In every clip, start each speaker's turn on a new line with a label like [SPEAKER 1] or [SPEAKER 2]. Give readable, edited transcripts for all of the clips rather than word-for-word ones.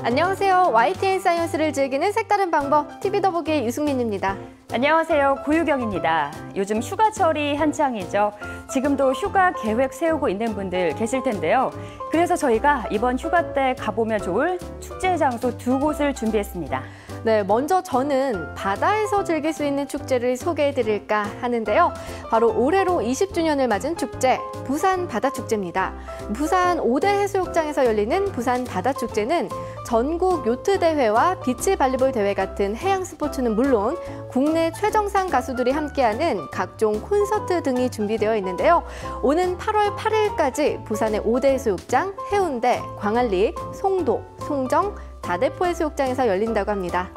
[SPEAKER 1] 안녕하세요. YTN 사이언스를 즐기는 색다른 방법, TV 더보기의 유승민입니다.
[SPEAKER 2] 안녕하세요. 고유경입니다. 요즘 휴가철이 한창이죠. 지금도 휴가 계획 세우고 있는 분들 계실 텐데요. 그래서 저희가 이번 휴가 때 가보면 좋을 축제 장소 2곳을 준비했습니다.
[SPEAKER 1] 네, 먼저 저는 바다에서 즐길 수 있는 축제를 소개해드릴까 하는데요. 바로 올해로 20주년을 맞은 축제, 부산 바다축제입니다. 부산 5대 해수욕장에서 열리는 부산 바다축제는 전국 요트대회와 비치발리볼 대회 같은 해양 스포츠는 물론 국내 최정상 가수들이 함께하는 각종 콘서트 등이 준비되어 있는데요. 오는 8월 8일까지 부산의 5대 해수욕장, 해운대, 광안리, 송도, 송정, 다대포 해수욕장에서 열린다고 합니다.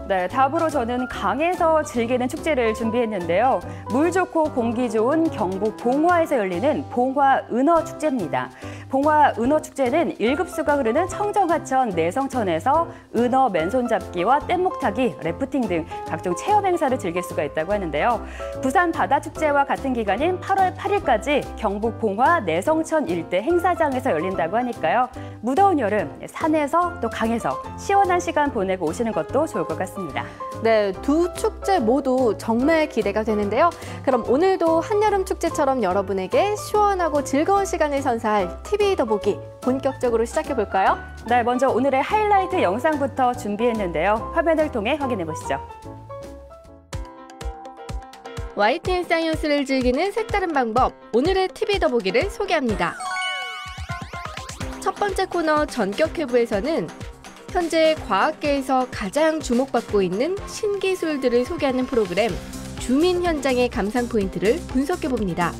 [SPEAKER 2] 네, 다음으로 저는 강에서 즐기는 축제를 준비했는데요. 물 좋고 공기 좋은 경북 봉화에서 열리는 봉화은어축제입니다. 봉화은어축제는 1급수가 흐르는 청정하천, 내성천에서 은어 맨손잡기와 뗏목타기, 래프팅 등 각종 체험 행사를 즐길 수가 있다고 하는데요. 부산 바다축제와 같은 기간인 8월 8일까지 경북 봉화, 내성천 일대 행사장에서 열린다고 하니까요. 무더운 여름, 산에서 또 강에서 시원한 시간 보내고 오시는 것도 좋을 것 같습니다.
[SPEAKER 1] 네, 두 축제 모두 정말 기대가 되는데요. 그럼 오늘도 한여름 축제처럼 여러분에게 시원하고 즐거운 시간을 선사할 TV 더보기 본격적으로 시작해볼까요?
[SPEAKER 2] 네, 먼저 오늘의 하이라이트 영상부터 준비했는데요. 화면을 통해 확인해 보시죠.
[SPEAKER 1] YTN 사이언스를 즐기는 색다른 방법, 오늘의 TV 더보기를 소개합니다. 첫 번째 코너 전격회부에서는 현재 과학계에서 가장 주목받고 있는 신기술들을 소개하는 프로그램 주민 현장의 감상 포인트를 분석해봅니다.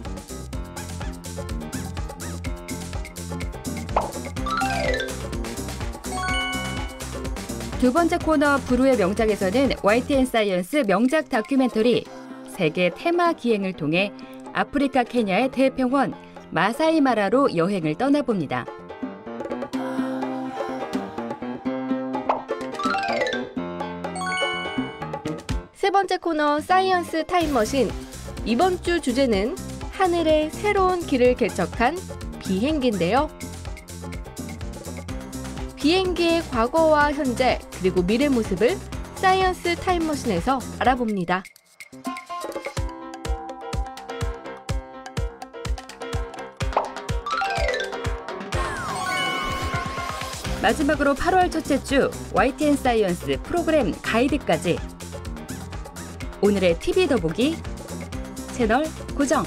[SPEAKER 3] 두 번째 코너 부루의 명작에서는 YTN 사이언스 명작 다큐멘터리 세계 테마 기행을 통해 아프리카 케냐의 대평원 마사이마라로 여행을 떠나봅니다.
[SPEAKER 1] 세 번째 코너 사이언스 타임머신, 이번 주 주제는 하늘의 새로운 길을 개척한 비행기인데요. 비행기의 과거와 현재 그리고 미래 모습을 사이언스 타임머신에서 알아봅니다.
[SPEAKER 3] 마지막으로 8월 첫째 주 YTN 사이언스 프로그램 가이드까지 오늘의 TV 더보기 채널 고정.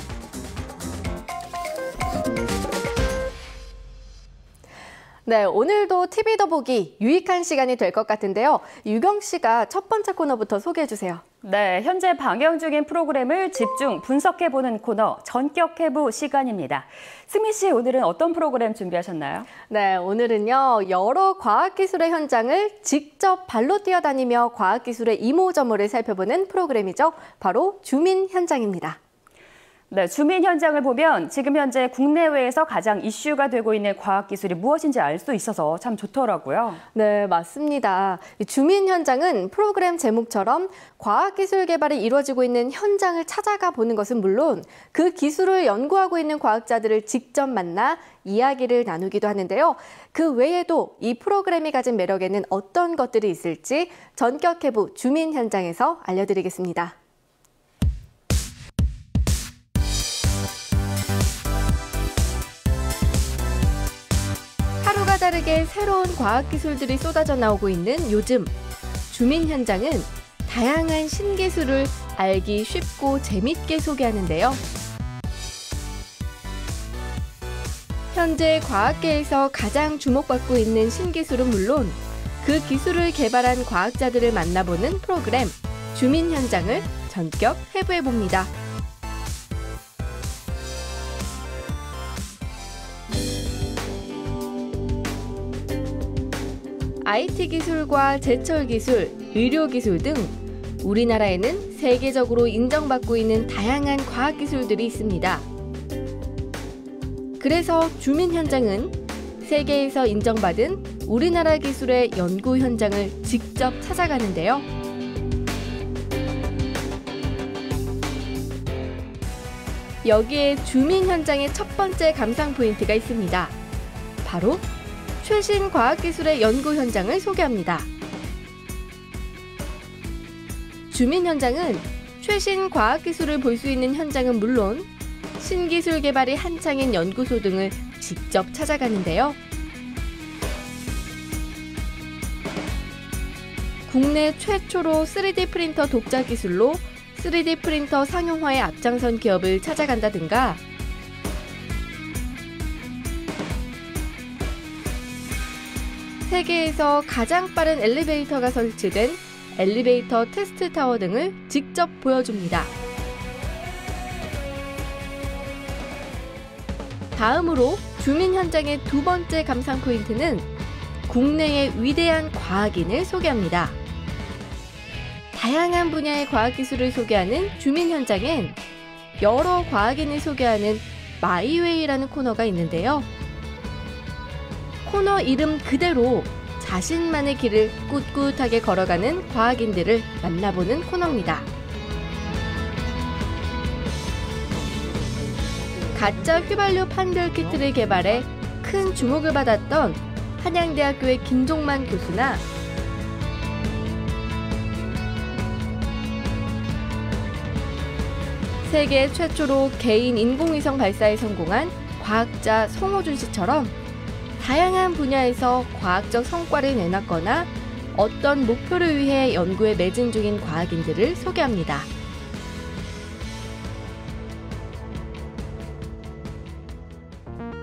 [SPEAKER 1] 네, 오늘도 TV 더보기 유익한 시간이 될 것 같은데요. 유경 씨가 첫 번째 코너부터 소개해 주세요.
[SPEAKER 2] 네, 현재 방영 중인 프로그램을 집중 분석해보는 코너 전격해부 시간입니다. 승민 씨, 오늘은 어떤 프로그램 준비하셨나요?
[SPEAKER 1] 네, 오늘은요, 여러 과학기술의 현장을 직접 발로 뛰어다니며 과학기술의 이모저모를 살펴보는 프로그램이죠. 바로 주민 현장입니다.
[SPEAKER 2] 네, 주민 현장을 보면 지금 현재 국내외에서 가장 이슈가 되고 있는 과학기술이 무엇인지 알 수 있어서 참 좋더라고요.
[SPEAKER 1] 네, 맞습니다. 주민 현장은 프로그램 제목처럼 과학기술 개발이 이루어지고 있는 현장을 찾아가 보는 것은 물론 그 기술을 연구하고 있는 과학자들을 직접 만나 이야기를 나누기도 하는데요. 그 외에도 이 프로그램이 가진 매력에는 어떤 것들이 있을지 전격해부 주민 현장에서 알려드리겠습니다. 하루가 다르게 새로운 과학기술들이 쏟아져 나오고 있는 요즘 주민 현장은 다양한 신기술을 알기 쉽고 재밌게 소개하는데요. 현재 과학계에서 가장 주목받고 있는 신기술은 물론 그 기술을 개발한 과학자들을 만나보는 프로그램 주민 현장을 전격 해부해봅니다. IT 기술과 제철 기술, 의료 기술 등 우리나라에는 세계적으로 인정받고 있는 다양한 과학 기술들이 있습니다. 그래서 주민 현장은 세계에서 인정받은 우리나라 기술의 연구 현장을 직접 찾아가는데요. 여기에 주민 현장의 첫 번째 감상 포인트가 있습니다. 바로 최신 과학기술의 연구 현장을 소개합니다. 주민 현장은 최신 과학기술을 볼 수 있는 현장은 물론 신기술 개발이 한창인 연구소 등을 직접 찾아가는데요. 국내 최초로 3D 프린터 독자 기술로 3D 프린터 상용화에 앞장선 기업을 찾아간다든가 세계에서 가장 빠른 엘리베이터가 설치된 엘리베이터 테스트 타워 등을 직접 보여줍니다. 다음으로 주민 현장의 두 번째 감상 포인트는 국내의 위대한 과학인을 소개합니다. 다양한 분야의 과학기술을 소개하는 주민 현장엔 여러 과학인을 소개하는 마이웨이라는 코너가 있는데요. 코너 이름 그대로 자신만의 길을 꿋꿋하게 걸어가는 과학인들을 만나보는 코너입니다. 가짜 휘발유 판별 키트를 개발해 큰 주목을 받았던 한양대학교의 김종만 교수나 세계 최초로 개인 인공위성 발사에 성공한 과학자 송호준 씨처럼 다양한 분야에서 과학적 성과를 내놨거나 어떤 목표를 위해 연구에 매진 중인 과학인들을 소개합니다.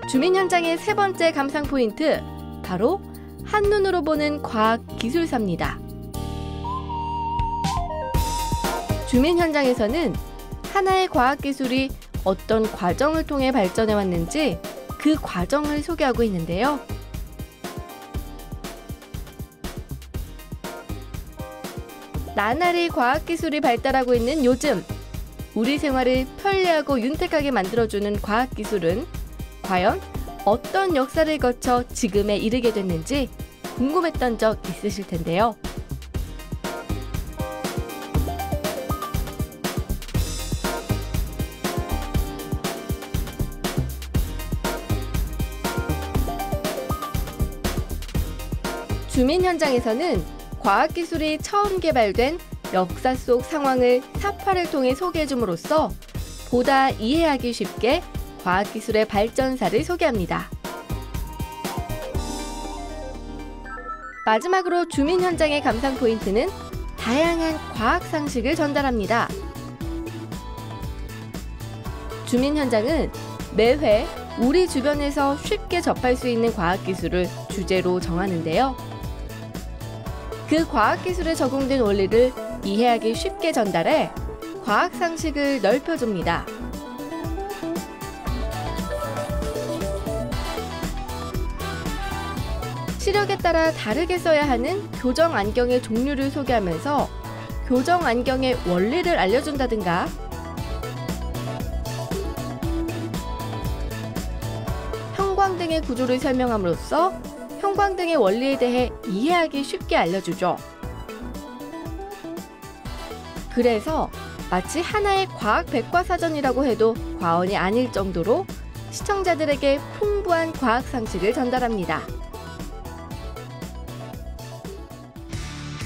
[SPEAKER 1] 주민 현장의 세 번째 감상 포인트, 바로 한눈으로 보는 과학 기술사입니다. 주민 현장에서는 하나의 과학 기술이 어떤 과정을 통해 발전해 왔는지 그 과정을 소개하고 있는데요. 나날이 과학기술이 발달하고 있는 요즘, 우리 생활을 편리하고 윤택하게 만들어주는 과학기술은 과연 어떤 역사를 거쳐 지금에 이르게 됐는지 궁금했던 적 있으실 텐데요. 주민 현장에서는 과학기술이 처음 개발된 역사 속 상황을 사파를 통해 소개해줌으로써 보다 이해하기 쉽게 과학기술의 발전사를 소개합니다. 마지막으로 주민 현장의 감상 포인트는 다양한 과학 상식을 전달합니다. 주민 현장은 매회 우리 주변에서 쉽게 접할 수 있는 과학기술을 주제로 정하는데요. 그 과학기술에 적용된 원리를 이해하기 쉽게 전달해 과학 상식을 넓혀줍니다. 시력에 따라 다르게 써야 하는 교정 안경의 종류를 소개하면서 교정 안경의 원리를 알려준다든가 형광등의 구조를 설명함으로써 형광등의 원리에 대해 이해하기 쉽게 알려주죠. 그래서 마치 하나의 과학 백과사전이라고 해도 과언이 아닐 정도로 시청자들에게 풍부한 과학 상식을 전달합니다.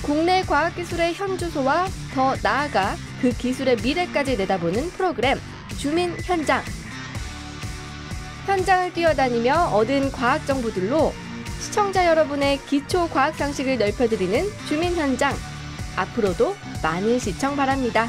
[SPEAKER 1] 국내 과학기술의 현주소와 더 나아가 그 기술의 미래까지 내다보는 프로그램 주민 현장. 현장을 뛰어다니며 얻은 과학 정보들로 시청자 여러분의 기초 과학 상식을 넓혀드리는 주민 현장. 앞으로도 많은 시청 바랍니다.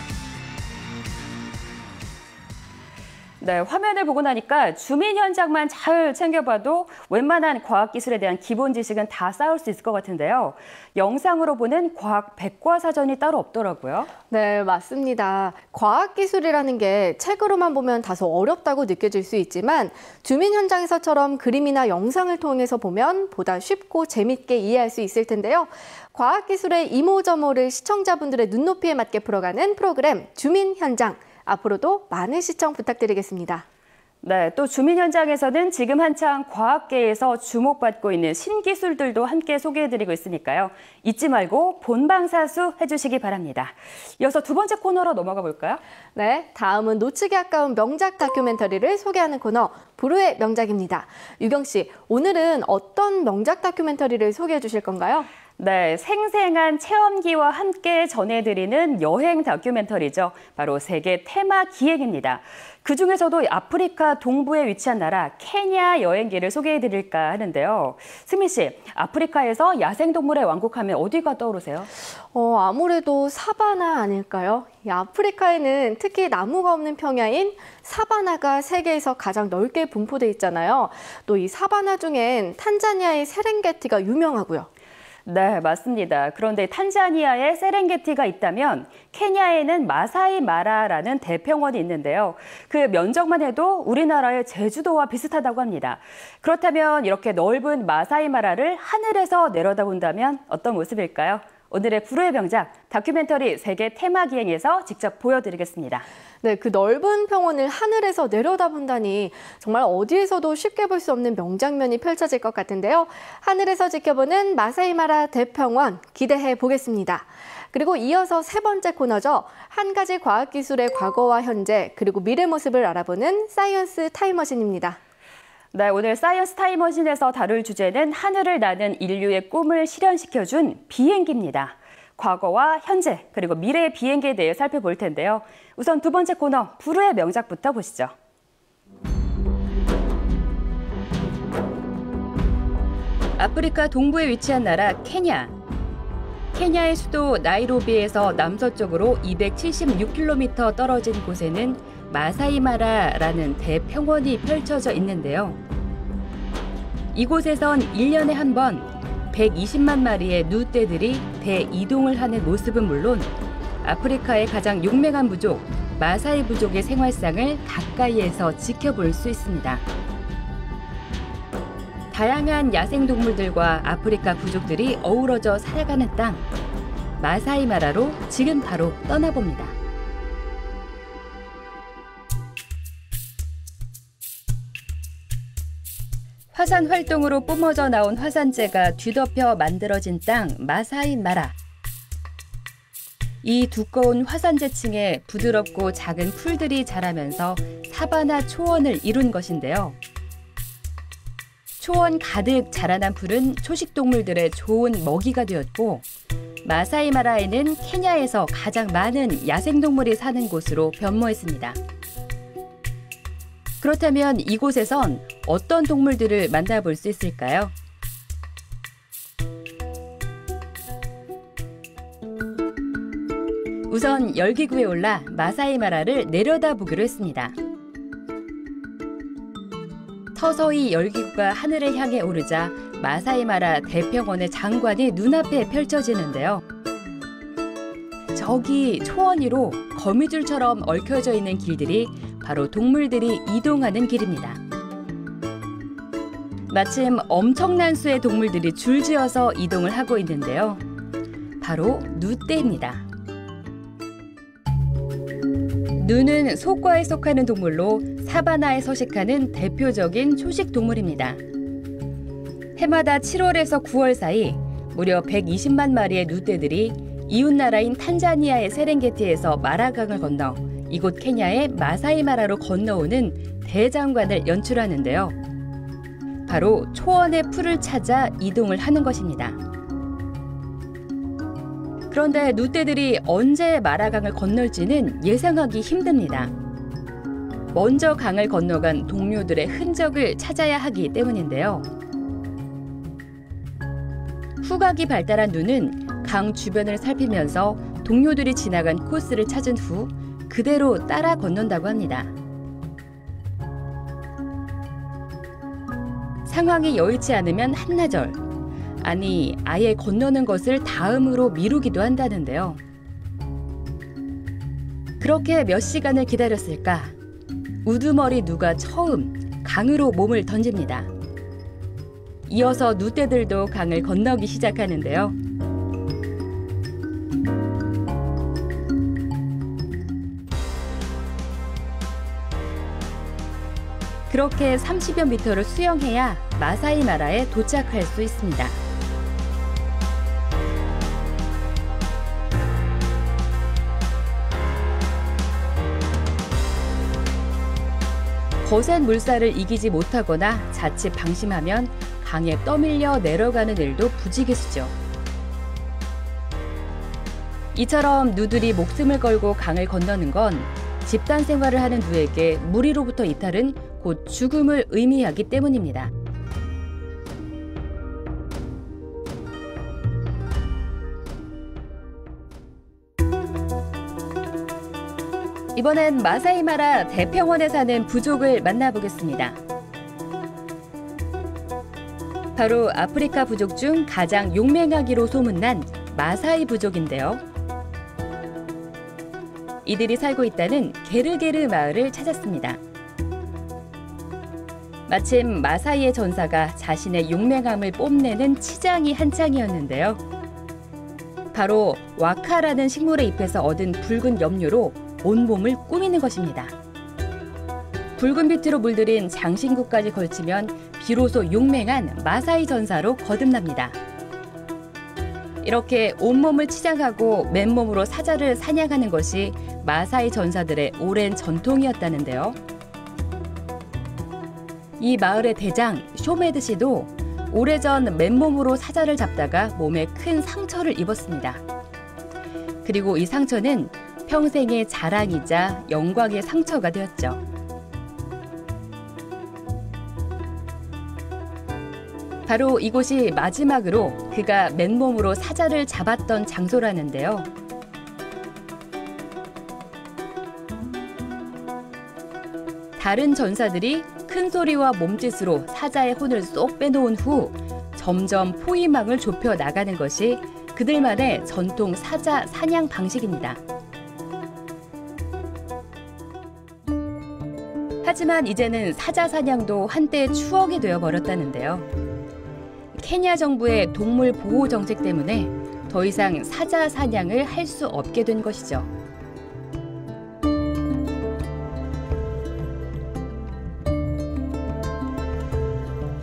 [SPEAKER 2] 네, 화면을 보고 나니까 주민 현장만 잘 챙겨봐도 웬만한 과학기술에 대한 기본 지식은 다 쌓을 수 있을 것 같은데요. 영상으로 보는 과학 백과사전이 따로 없더라고요.
[SPEAKER 1] 네, 맞습니다. 과학기술이라는 게 책으로만 보면 다소 어렵다고 느껴질 수 있지만 주민 현장에서처럼 그림이나 영상을 통해서 보면 보다 쉽고 재밌게 이해할 수 있을 텐데요. 과학기술의 이모저모를 시청자분들의 눈높이에 맞게 풀어가는 프로그램 주민 현장. 앞으로도 많은 시청 부탁드리겠습니다.
[SPEAKER 2] 네, 또 주민 현장에서는 지금 한창 과학계에서 주목받고 있는 신기술들도 함께 소개해드리고 있으니까요. 잊지 말고 본방사수 해주시기 바랍니다. 이어서 두 번째 코너로 넘어가 볼까요?
[SPEAKER 1] 네, 다음은 놓치기 아까운 명작 다큐멘터리를 소개하는 코너, 불후의 명작입니다. 유경 씨, 오늘은 어떤 명작 다큐멘터리를 소개해 주실 건가요?
[SPEAKER 2] 네, 생생한 체험기와 함께 전해드리는 여행 다큐멘터리죠. 바로 세계 테마 기행입니다. 그중에서도 아프리카 동부에 위치한 나라 케냐 여행기를 소개해드릴까 하는데요. 승민 씨, 아프리카에서 야생동물의 왕국하면 어디가 떠오르세요?
[SPEAKER 1] 아무래도 사바나 아닐까요? 이 아프리카에는 특히 나무가 없는 평야인 사바나가 세계에서 가장 넓게 분포돼 있잖아요. 또 이 사바나 중엔 탄자니아의 세렝게티가 유명하고요.
[SPEAKER 2] 네, 맞습니다. 그런데 탄자니아에 세렝게티가 있다면 케냐에는 마사이 마라라는 대평원이 있는데요. 그 면적만 해도 우리나라의 제주도와 비슷하다고 합니다. 그렇다면 이렇게 넓은 마사이 마라를 하늘에서 내려다본다면 어떤 모습일까요? 오늘의 불후의 명작 다큐멘터리 세계 테마 기행에서 직접 보여드리겠습니다.
[SPEAKER 1] 네, 그 넓은 평원을 하늘에서 내려다본다니 정말 어디에서도 쉽게 볼 수 없는 명장면이 펼쳐질 것 같은데요. 하늘에서 지켜보는 마사이마라 대평원 기대해 보겠습니다. 그리고 이어서 세 번째 코너죠. 한 가지 과학기술의 과거와 현재 그리고 미래 모습을 알아보는 사이언스 타임머신입니다.
[SPEAKER 2] 네, 오늘 사이언스 타임머신에서 다룰 주제는 하늘을 나는 인류의 꿈을 실현시켜준 비행기입니다. 과거와 현재 그리고 미래의 비행기에 대해 살펴볼 텐데요. 우선 두 번째 코너 불후의 명작부터 보시죠.
[SPEAKER 3] 아프리카 동부에 위치한 나라 케냐. 케냐의 수도 나이로비에서 남서쪽으로 276km 떨어진 곳에는 마사이마라라는 대평원이 펼쳐져 있는데요. 이곳에선 1년에 한 번 120만 마리의 누떼들이 대이동을 하는 모습은 물론 아프리카의 가장 용맹한 부족, 마사이 부족의 생활상을 가까이에서 지켜볼 수 있습니다. 다양한 야생동물들과 아프리카 부족들이 어우러져 살아가는 땅, 마사이마라로 지금 바로 떠나봅니다. 화산 활동으로 뿜어져 나온 화산재가 뒤덮여 만들어진 땅 마사이마라. 이 두꺼운 화산재층에 부드럽고 작은 풀들이 자라면서 사바나 초원을 이룬 것인데요. 초원 가득 자라난 풀은 초식동물들의 좋은 먹이가 되었고 마사이마라에는 케냐에서 가장 많은 야생동물이 사는 곳으로 변모했습니다. 그렇다면 이곳에선 어떤 동물들을 만나볼 수 있을까요? 우선 열기구에 올라 마사이마라를 내려다보기로 했습니다. 서서히 열기구가 하늘을 향해 오르자 마사이마라 대평원의 장관이 눈앞에 펼쳐지는데요. 저기 초원 위로 거미줄처럼 얽혀져 있는 길들이 바로 동물들이 이동하는 길입니다. 마침 엄청난 수의 동물들이 줄지어서 이동을 하고 있는데요. 바로 누떼입니다. 누는 소과에 속하는 동물로 사바나에 서식하는 대표적인 초식 동물입니다. 해마다 7월에서 9월 사이 무려 120만 마리의 누떼들이 이웃나라인 탄자니아의 세렝게티에서 마라강을 건너 이곳 케냐의 마사이마라로 건너오는 대장관을 연출하는데요. 바로 초원의 풀을 찾아 이동을 하는 것입니다. 그런데 누떼들이 언제 마라강을 건널지는 예상하기 힘듭니다. 먼저 강을 건너간 동료들의 흔적을 찾아야 하기 때문인데요. 후각이 발달한 누는 강 주변을 살피면서 동료들이 지나간 코스를 찾은 후 그대로 따라 건넌다고 합니다. 상황이 여의치 않으면 한나절, 아니 아예 건너는 것을 다음으로 미루기도 한다는데요. 그렇게 몇 시간을 기다렸을까? 우두머리 누가 처음 강으로 몸을 던집니다. 이어서 누떼들도 강을 건너기 시작하는데요. 그렇게 30여 미터를 수영해야 마사이 마라에 도착할 수 있습니다. 거센 물살을 이기지 못하거나 자칫 방심하면 강에 떠밀려 내려가는 일도 부지기수죠. 이처럼 누들이 목숨을 걸고 강을 건너는 건 집단 생활을 하는 누에게 무리로부터 이탈은 곧 죽음을 의미하기 때문입니다. 이번엔 마사이 마라 대평원에 사는 부족을 만나보겠습니다. 바로 아프리카 부족 중 가장 용맹하기로 소문난 마사이 부족인데요. 이들이 살고 있다는 게르게르 마을을 찾았습니다. 마침 마사이의 전사가 자신의 용맹함을 뽐내는 치장이 한창이었는데요. 바로 와카라는 식물의 잎에서 얻은 붉은 염료로 온몸을 꾸미는 것입니다. 붉은 빛으로 물들인 장신구까지 걸치면 비로소 용맹한 마사이 전사로 거듭납니다. 이렇게 온몸을 치장하고 맨몸으로 사자를 사냥하는 것이 마사이 전사들의 오랜 전통이었다는데요. 이 마을의 대장 쇼메드 씨도 오래전 맨몸으로 사자를 잡다가 몸에 큰 상처를 입었습니다. 그리고 이 상처는 평생의 자랑이자 영광의 상처가 되었죠. 바로 이곳이 마지막으로 그가 맨몸으로 사자를 잡았던 장소라는데요. 다른 전사들이 큰 소리와 몸짓으로 사자의 혼을 쏙 빼놓은 후 점점 포위망을 좁혀 나가는 것이 그들만의 전통 사자 사냥 방식입니다. 하지만 이제는 사자 사냥도 한때의 추억이 되어버렸다는데요. 케냐 정부의 동물 보호 정책 때문에 더 이상 사자 사냥을 할 수 없게 된 것이죠.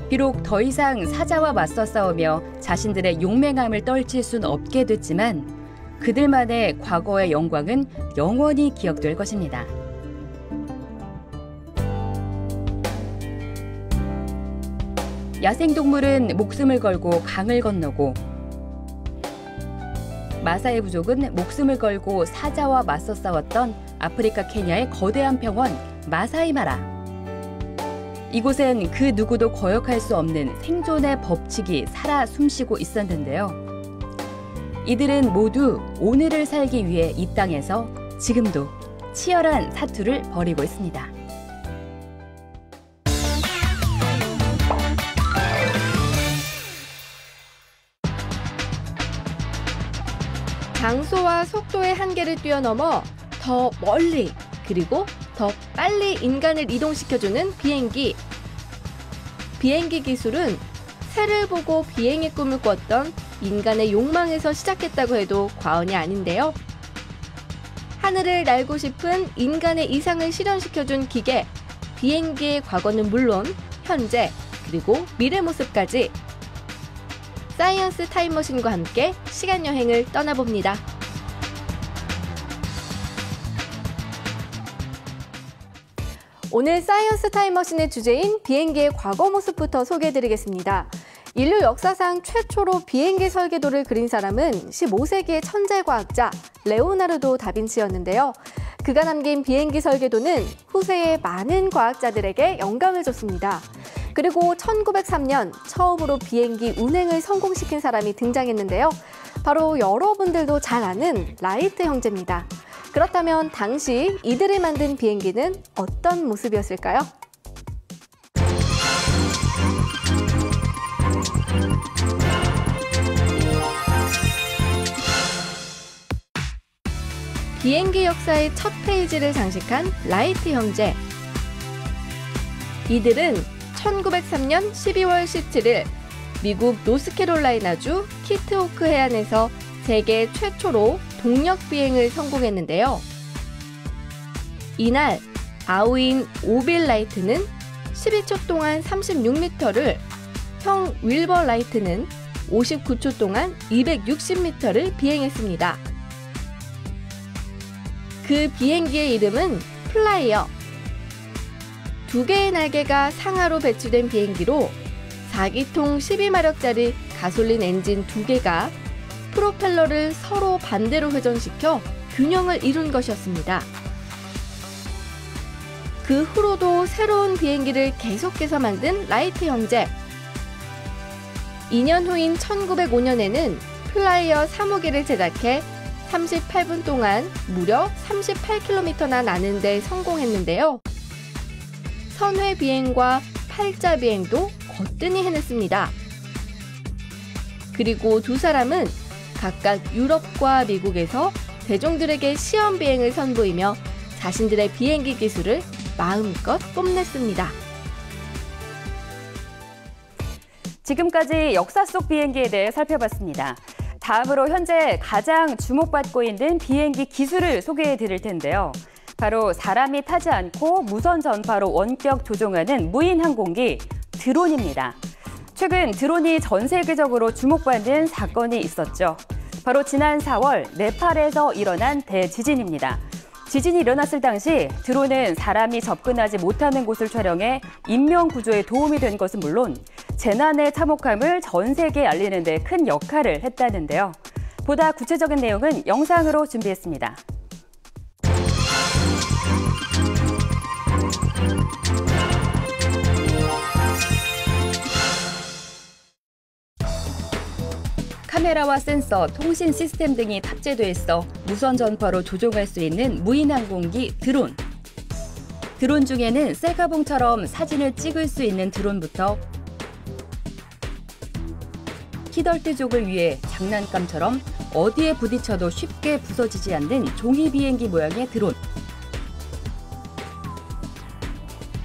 [SPEAKER 3] 비록 더 이상 사자와 맞서 싸우며 자신들의 용맹함을 떨칠 수는 없게 됐지만 그들만의 과거의 영광은 영원히 기억될 것입니다. 야생동물은 목숨을 걸고 강을 건너고 마사이 부족은 목숨을 걸고 사자와 맞서 싸웠던 아프리카 케냐의 거대한 평원 마사이 마라. 이곳엔 그 누구도 거역할 수 없는 생존의 법칙이 살아 숨쉬고 있었는데요. 이들은 모두 오늘을 살기 위해 이 땅에서 지금도 치열한 사투를 벌이고 있습니다.
[SPEAKER 1] 장소와 속도의 한계를 뛰어넘어 더 멀리 그리고 더 빨리 인간을 이동시켜주는 비행기. 비행기 기술은 새를 보고 비행의 꿈을 꿨던 인간의 욕망에서 시작했다고 해도 과언이 아닌데요. 하늘을 날고 싶은 인간의 이상을 실현시켜준 기계, 비행기의 과거는 물론 현재 그리고 미래 모습까지 사이언스 타임머신과 함께 시간여행을 떠나봅니다. 오늘 사이언스 타임머신의 주제인 비행기의 과거 모습부터 소개해드리겠습니다. 인류 역사상 최초로 비행기 설계도를 그린 사람은 15세기의 천재과학자 레오나르도 다빈치였는데요. 그가 남긴 비행기 설계도는 후세의 많은 과학자들에게 영감을 줬습니다. 그리고 1903년 처음으로 비행기 운행을 성공시킨 사람이 등장했는데요. 바로 여러분들도 잘 아는 라이트 형제입니다. 그렇다면 당시 이들이 만든 비행기는 어떤 모습이었을까요? 비행기 역사의 첫 페이지를 장식한 라이트 형제. 이들은 1903년 12월 17일 미국 노스캐롤라이나주 키트호크 해안에서 세계 최초로 동력 비행을 성공했는데요. 이날 아우인 오빌 라이트는 12초 동안 36m를, 형 윌버 라이트는 59초 동안 260m를 비행했습니다. 그 비행기의 이름은 플라이어. 2개의 날개가 상하로 배치된 비행기로 4기통 12마력짜리 가솔린 엔진 2개가 프로펠러를 서로 반대로 회전시켜 균형을 이룬 것이었습니다. 그 후로도 새로운 비행기를 계속해서 만든 라이트 형제. 2년 후인 1905년에는 플라이어 3호기를 제작해 38분 동안 무려 38km나 나는 데 성공했는데요. 선회 비행과 팔자 비행도 거뜬히 해냈습니다. 그리고 두 사람은 각각 유럽과 미국에서 대중들에게 시험 비행을 선보이며 자신들의 비행기 기술을 마음껏 뽐냈습니다.
[SPEAKER 2] 지금까지 역사 속 비행기에 대해 살펴봤습니다. 다음으로 현재 가장 주목받고 있는 비행기 기술을 소개해 드릴 텐데요. 바로 사람이 타지 않고 무선 전파로 원격 조종하는 무인 항공기 드론입니다. 최근 드론이 전 세계적으로 주목받는 사건이 있었죠. 바로 지난 4월 네팔에서 일어난 대지진입니다. 지진이 일어났을 당시 드론은 사람이 접근하지 못하는 곳을 촬영해 인명 구조에 도움이 된 것은 물론 재난의 참혹함을 전 세계에 알리는 데 큰 역할을 했다는데요. 보다 구체적인 내용은 영상으로 준비했습니다.
[SPEAKER 3] 카메라와 센서, 통신 시스템 등이 탑재돼 있어 무선 전파로 조종할 수 있는 무인 항공기 드론. 드론 중에는 셀카봉처럼 사진을 찍을 수 있는 드론부터 키덜트족을 위해 장난감처럼 어디에 부딪혀도 쉽게 부서지지 않는 종이 비행기 모양의 드론.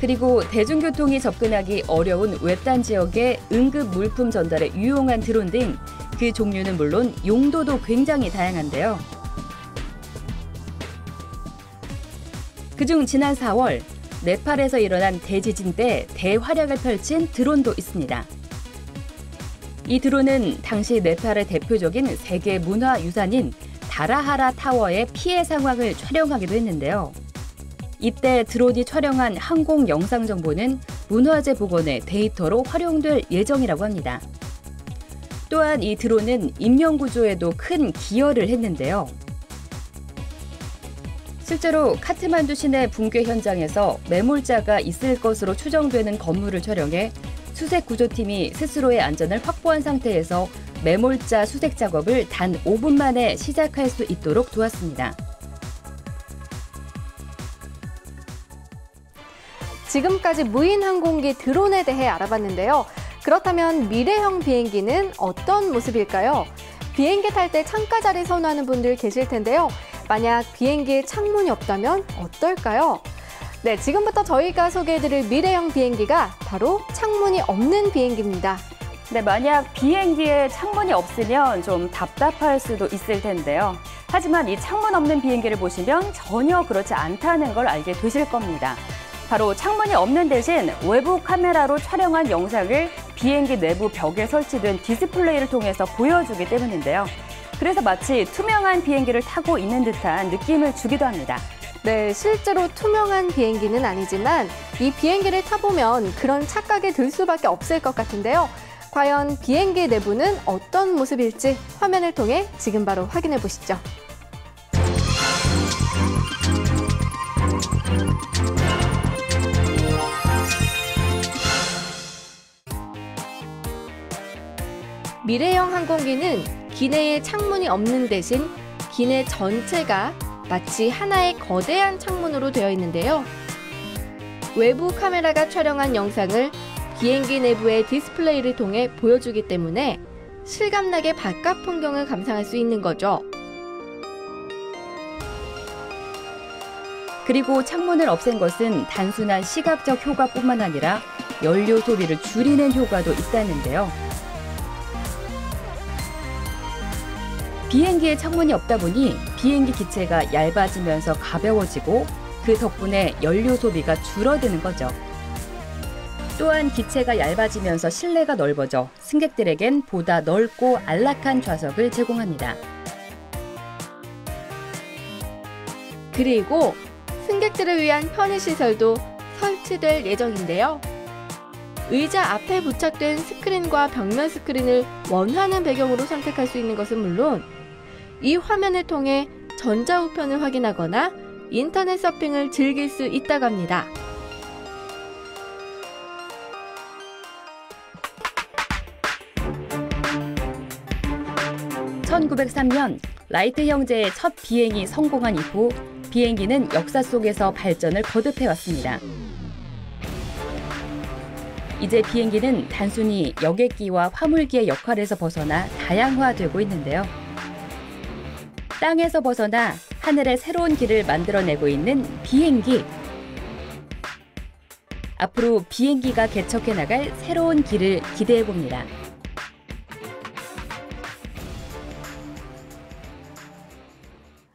[SPEAKER 3] 그리고 대중교통이 접근하기 어려운 외딴 지역의 응급 물품 전달에 유용한 드론 등 그 종류는 물론 용도도 굉장히 다양한데요. 그중 지난 4월 네팔에서 일어난 대지진 때 대활약을 펼친 드론도 있습니다. 이 드론은 당시 네팔의 대표적인 세계 문화유산인 다라하라 타워의 피해 상황을 촬영하기도 했는데요. 이때 드론이 촬영한 항공 영상 정보는 문화재 복원의 데이터로 활용될 예정이라고 합니다. 또한 이 드론은 인명 구조에도 큰 기여를 했는데요. 실제로 카트만두 시내 붕괴 현장에서 매몰자가 있을 것으로 추정되는 건물을 촬영해 수색 구조팀이 스스로의 안전을 확보한 상태에서 매몰자 수색 작업을 단 5분 만에 시작할 수 있도록 도왔습니다.
[SPEAKER 1] 지금까지 무인 항공기 드론에 대해 알아봤는데요. 그렇다면 미래형 비행기는 어떤 모습일까요? 비행기 탈 때 창가 자리 선호하는 분들 계실 텐데요. 만약 비행기에 창문이 없다면 어떨까요? 네, 지금부터 저희가 소개해드릴 미래형 비행기가 바로 창문이 없는 비행기입니다.
[SPEAKER 2] 네, 만약 비행기에 창문이 없으면 좀 답답할 수도 있을 텐데요. 하지만 이 창문 없는 비행기를 보시면 전혀 그렇지 않다는 걸 알게 되실 겁니다. 바로 창문이 없는 대신 외부 카메라로 촬영한 영상을 비행기 내부 벽에 설치된 디스플레이를 통해서 보여주기 때문인데요. 그래서 마치 투명한 비행기를 타고 있는 듯한 느낌을 주기도 합니다.
[SPEAKER 1] 네, 실제로 투명한 비행기는 아니지만 이 비행기를 타보면 그런 착각이 들 수밖에 없을 것 같은데요. 과연 비행기 내부는 어떤 모습일지 화면을 통해 지금 바로 확인해 보시죠. 미래형 항공기는 기내에 창문이 없는 대신 기내 전체가 마치 하나의 거대한 창문으로 되어 있는데요. 외부 카메라가 촬영한 영상을 비행기 내부의 디스플레이를 통해 보여주기 때문에 실감나게 바깥 풍경을 감상할 수 있는 거죠.
[SPEAKER 3] 그리고 창문을 없앤 것은 단순한 시각적 효과뿐만 아니라 연료 소비를 줄이는 효과도 있다는데요. 비행기에 창문이 없다 보니 비행기 기체가 얇아지면서 가벼워지고 그 덕분에 연료 소비가 줄어드는 거죠. 또한 기체가 얇아지면서 실내가 넓어져 승객들에겐 보다 넓고 안락한 좌석을 제공합니다.
[SPEAKER 1] 그리고 승객들을 위한 편의시설도 설치될 예정인데요. 의자 앞에 부착된 스크린과 벽면 스크린을 원하는 배경으로 선택할 수 있는 것은 물론 이 화면을 통해 전자우편을 확인하거나 인터넷 서핑을 즐길 수 있다고 합니다.
[SPEAKER 3] (1903년) 라이트 형제의 첫 비행이 성공한 이후 비행기는 역사 속에서 발전을 거듭해왔습니다. 이제 비행기는 단순히 여객기와 화물기의 역할에서 벗어나 다양화되고 있는데요. 땅에서 벗어나 하늘의 새로운 길을 만들어내고 있는 비행기. 앞으로 비행기가 개척해 나갈 새로운 길을 기대해 봅니다.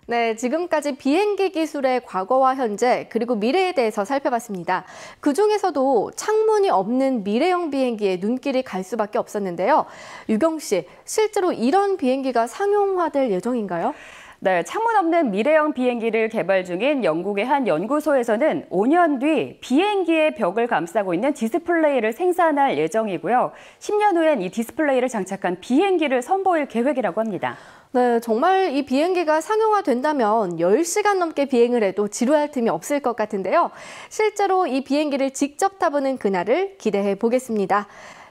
[SPEAKER 1] 네, 지금까지 비행기 기술의 과거와 현재 그리고 미래에 대해서 살펴봤습니다. 그중에서도 창문이 없는 미래형 비행기에 눈길이 갈 수밖에 없었는데요. 유경 씨, 실제로 이런 비행기가 상용화될 예정인가요?
[SPEAKER 2] 네, 창문 없는 미래형 비행기를 개발 중인 영국의 한 연구소에서는 5년 뒤 비행기의 벽을 감싸고 있는 디스플레이를 생산할 예정이고요. 10년 후엔 이 디스플레이를 장착한 비행기를 선보일 계획이라고 합니다.
[SPEAKER 1] 네, 정말 이 비행기가 상용화된다면 10시간 넘게 비행을 해도 지루할 틈이 없을 것 같은데요. 실제로 이 비행기를 직접 타보는 그날을 기대해 보겠습니다.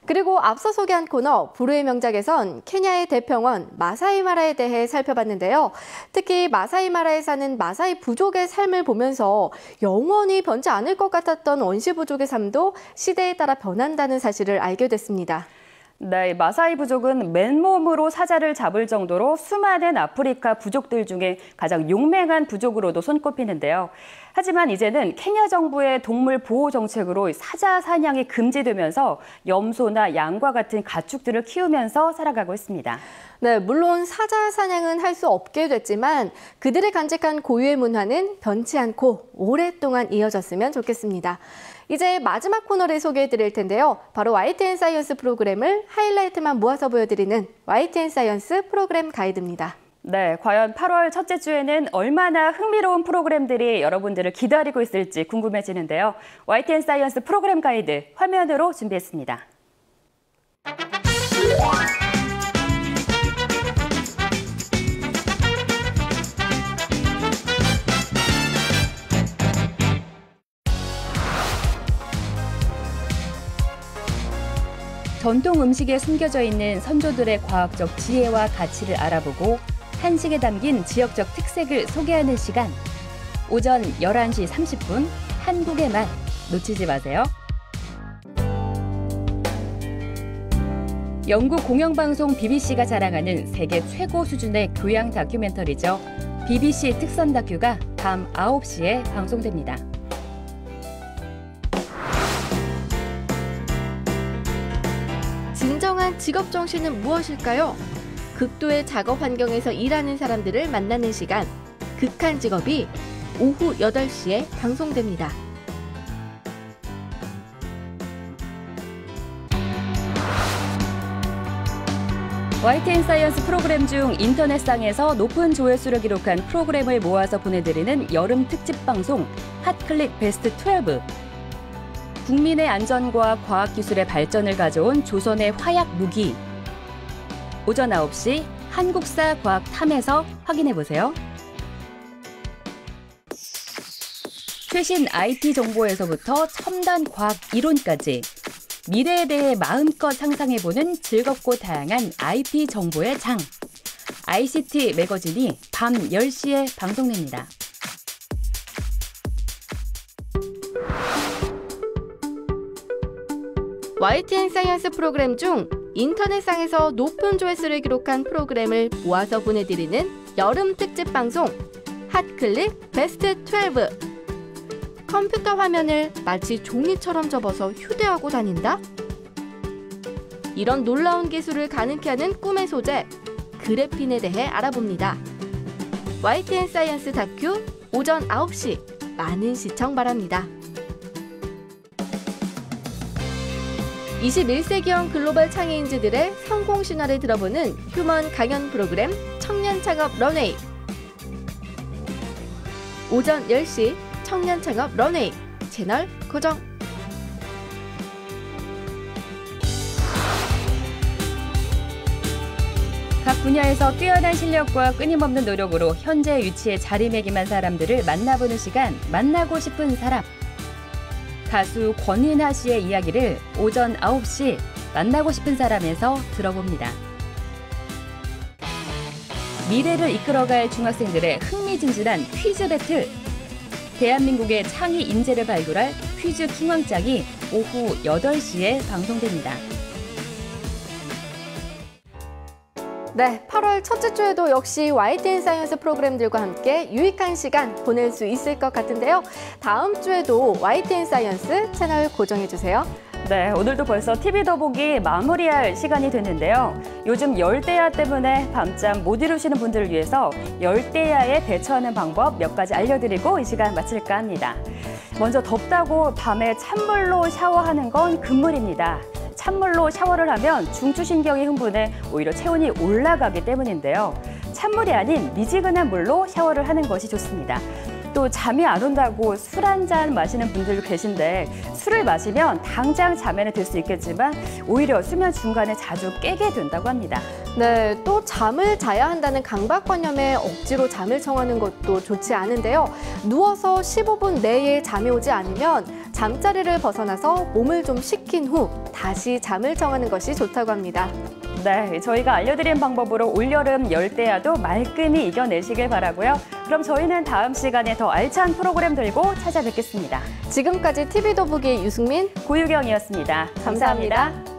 [SPEAKER 1] 그리고 앞서 소개한 코너 불후의 명작에선 케냐의 대평원 마사이마라에 대해 살펴봤는데요. 특히 마사이마라에 사는 마사이 부족의 삶을 보면서 영원히 변치 않을 것 같았던 원시 부족의 삶도 시대에 따라 변한다는 사실을 알게 됐습니다.
[SPEAKER 2] 네, 마사이 부족은 맨몸으로 사자를 잡을 정도로 수많은 아프리카 부족들 중에 가장 용맹한 부족으로도 손꼽히는데요. 하지만 이제는 케냐 정부의 동물 보호 정책으로 사자 사냥이 금지되면서 염소나 양과 같은 가축들을 키우면서 살아가고 있습니다.
[SPEAKER 1] 네, 물론 사자 사냥은 할 수 없게 됐지만 그들의 간직한 고유의 문화는 변치 않고 오랫동안 이어졌으면 좋겠습니다. 이제 마지막 코너를 소개해 드릴 텐데요. 바로 YTN 사이언스 프로그램을 하이라이트만 모아서 보여드리는 YTN 사이언스 프로그램 가이드입니다.
[SPEAKER 2] 네, 과연 8월 첫째 주에는 얼마나 흥미로운 프로그램들이 여러분들을 기다리고 있을지 궁금해지는데요. YTN 사이언스 프로그램 가이드 화면으로 준비했습니다.
[SPEAKER 3] 전통 음식에 숨겨져 있는 선조들의 과학적 지혜와 가치를 알아보고 한식에 담긴 지역적 특색을 소개하는 시간. 오전 11시 30분 한국의 맛 놓치지 마세요. 영국 공영방송 BBC가 자랑하는 세계 최고 수준의 교양 다큐멘터리죠. BBC 특선 다큐가 밤 9시에 방송됩니다.
[SPEAKER 1] 진정한 직업 정신은 무엇일까요? 극도의 작업 환경에서 일하는 사람들을 만나는 시간, 극한 직업이 오후 8시에 방송됩니다.
[SPEAKER 3] YTN 사이언스 프로그램 중 인터넷상에서 높은 조회수를 기록한 프로그램을 모아서 보내드리는 여름 특집 방송 핫클릭 베스트 12. 국민의 안전과 과학기술의 발전을 가져온 조선의 화약 무기. 오전 9시 한국사 과학탐에서 확인해보세요. 최신 IT 정보에서부터 첨단 과학 이론까지 미래에 대해 마음껏 상상해보는 즐겁고 다양한 IT 정보의 장. ICT 매거진이 밤 10시에 방송됩니다.
[SPEAKER 1] YTN 사이언스 프로그램 중 인터넷상에서 높은 조회수를 기록한 프로그램을 모아서 보내드리는 여름 특집 방송 핫클릭 베스트 12. 컴퓨터 화면을 마치 종이처럼 접어서 휴대하고 다닌다? 이런 놀라운 기술을 가능케 하는 꿈의 소재, 그래핀에 대해 알아봅니다. YTN 사이언스 다큐 오전 9시 많은 시청 바랍니다. 21세기형 글로벌 창의인재들의 성공 신화를 들어보는 휴먼 강연 프로그램 청년 창업 런웨이. 오전 10시 청년 창업 런웨이 채널 고정.
[SPEAKER 3] 각 분야에서 뛰어난 실력과 끊임없는 노력으로 현재 위치에 자리매김한 사람들을 만나보는 시간, 만나고 싶은 사람. 가수 권인하 씨의 이야기를 오전 9시 만나고 싶은 사람에서 들어봅니다. 미래를 이끌어갈 중학생들의 흥미진진한 퀴즈 배틀. 대한민국의 창의 인재를 발굴할 퀴즈 킹왕짱이 오후 8시에 방송됩니다.
[SPEAKER 1] 네, 8월 첫째 주에도 역시 YTN 사이언스 프로그램들과 함께 유익한 시간 보낼 수 있을 것 같은데요. 다음 주에도 YTN 사이언스 채널 고정해주세요.
[SPEAKER 2] 네, 오늘도 벌써 TV 더보기 마무리할 시간이 됐는데요. 요즘 열대야 때문에 밤잠 못 이루시는 분들을 위해서 열대야에 대처하는 방법 몇 가지 알려드리고 이 시간 마칠까 합니다. 먼저 덥다고 밤에 찬물로 샤워하는 건 금물입니다. 찬물로 샤워를 하면 중추신경이 흥분해 오히려 체온이 올라가기 때문인데요. 찬물이 아닌 미지근한 물로 샤워를 하는 것이 좋습니다. 또 잠이 안 온다고 술 한 잔 마시는 분들도 계신데 술을 마시면 당장 잠에는 들 수 있겠지만 오히려 수면 중간에 자주 깨게 된다고 합니다.
[SPEAKER 1] 네, 또 잠을 자야 한다는 강박관념에 억지로 잠을 청하는 것도 좋지 않은데요. 누워서 15분 내에 잠이 오지 않으면 잠자리를 벗어나서 몸을 좀 식힌 후 다시 잠을 청하는 것이 좋다고 합니다.
[SPEAKER 2] 네, 저희가 알려드린 방법으로 올여름 열대야도 말끔히 이겨내시길 바라고요. 그럼 저희는 다음 시간에 더 알찬 프로그램 들고 찾아뵙겠습니다.
[SPEAKER 1] 지금까지 TV 더보기의 유승민,
[SPEAKER 2] 고유경이었습니다. 감사합니다.